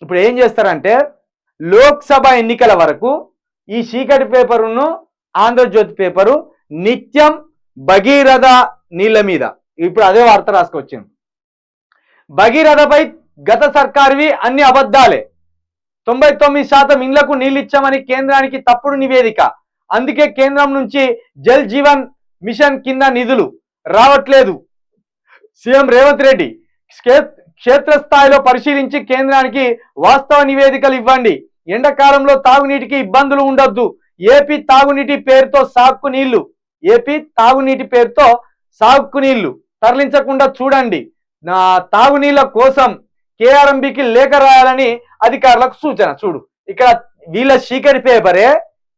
ఇప్పుడు ఏం చేస్తారంటే లోక్సభ ఎన్నికల వరకు ఈ చీకటి పేపరును ఆంధ్రజ్యోతి పేపరు నిత్యం భగీరథ నీళ్ళ మీద ఇప్పుడు అదే వార్త రాసుకొచ్చింది. భగీరథపై గత సర్కారువి అన్ని అబద్ధాలే, 99% ఇండ్లకు నీళ్ళు ఇచ్చామని కేంద్రానికి తప్పుడు నివేదిక, అందుకే కేంద్రం నుంచి జల్ జీవన్ మిషన్ కింద నిధులు రావట్లేదు. సీఎం రేవంత్ రెడ్డి క్షేత్రస్థాయిలో పరిశీలించి కేంద్రానికి వాస్తవ నివేదికలు ఇవ్వండి. ఎండాకాలంలో తాగునీటికి ఇబ్బందులు ఉండొద్దు. ఏపీ తాగునీటి పేరుతో సాగుకు నీళ్లు తరలించకుండా చూడండి. తాగునీళ్ల కోసం కేఆర్ఎంబికి లేఖ రాయాలని అధికారులకు సూచన. చూడు ఇక్కడ వీళ్ళ చీకటి పేపరే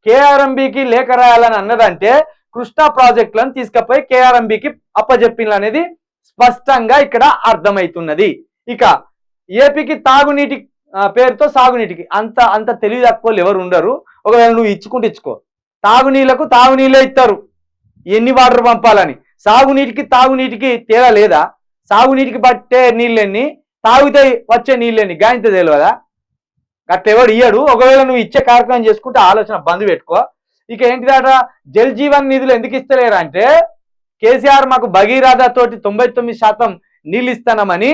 కేఆర్ఎంబికి లేఖ రాయాలని అన్నదంటే కృష్ణా ప్రాజెక్టులను తీసుకుపోయి కేఆర్ఎంబికి అప్పజెప్పిన అనేది స్పష్టంగా ఇక్కడ అర్థమవుతున్నది. ఇక ఏపీకి తాగునీటి పేరుతో సాగునీటికి అంత తెలివి తక్కువ ఎవరు ఉండరు. ఒకవేళ నువ్వు ఇచ్చుకో, తాగునీళ్లకు తాగునీళ్ళే ఇస్తారు, ఎన్ని వాటర్ పంపాలని. తాగునీటికి తేడా లేదా? సాగునీటికి పట్టే నీళ్ళెన్ని, తాగితే వచ్చే నీళ్ళెన్ని, గాయంత తెలియదా? అట్లా ఎవడు ఇయ్యడు. ఒకవేళ నువ్వు ఇచ్చే కార్యక్రమం చేసుకుంటే ఆలోచన బంద్ పెట్టుకో. ఇక ఏంటిదట, జల్ జీవన్ నిధులు ఎందుకు ఇస్తలేరా అంటే కేసీఆర్ మాకు భగీరథ తోటి 99% నీళ్ళు ఇస్తానమని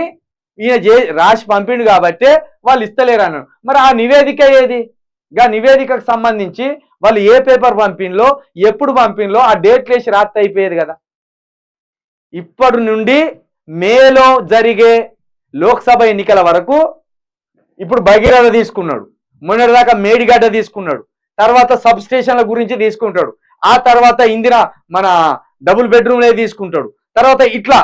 ఈయన రాసి పంపిండు కాబట్టి వాళ్ళు ఇస్తలేరు అన్నాడు. మరి ఆ నివేదిక ఏది? నివేదికకు సంబంధించి వాళ్ళు ఏ పేపర్ పంపిణలో ఎప్పుడు పంపిణలో ఆ డేట్లు వేసి రాత్రి అయిపోయేది కదా. ఇప్పటి నుండి మేలో జరిగే లోక్సభ ఎన్నికల వరకు ఇప్పుడు భగీరథ తీసుకున్నాడు, మొన్నటిదాకా మేడిగడ్డ తీసుకున్నాడు, తర్వాత సబ్ స్టేషన్ల గురించి తీసుకుంటాడు, ఆ తర్వాత ఇందిరా మన డబుల్ బెడ్రూమ్లే తీసుకుంటాడు. తర్వాత ఇట్లా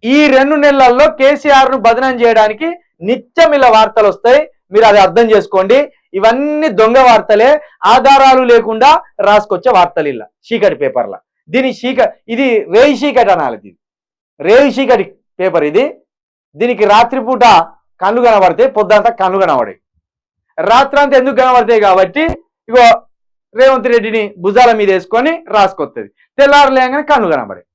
ఈ 2 నెలల్లో కేసీఆర్ ను బదనం చేయడానికి నిత్యం ఇలా వార్తలు వస్తాయి. మీరు అది అర్థం చేసుకోండి. ఇవన్నీ దొంగ వార్తలే, ఆధారాలు లేకుండా రాసుకొచ్చే వార్తలు ఇలా చీకటి పేపర్ల. ఇది రేయి చీకటి అనాలి. రేయి చీకటి పేపర్ ఇది. దీనికి రాత్రిపూట కళ్ళు కనబడతాయి, పొద్దంతా కళ్ళు కనబడాయి. రాత్రంతా ఎందుకు కనబడతాయి కాబట్టి ఇగో రేవంత్ రెడ్డిని భుజాల మీద వేసుకొని రాసుకొస్తుంది, తెల్లారు లేగానే కళ్ళు కనబడాయి.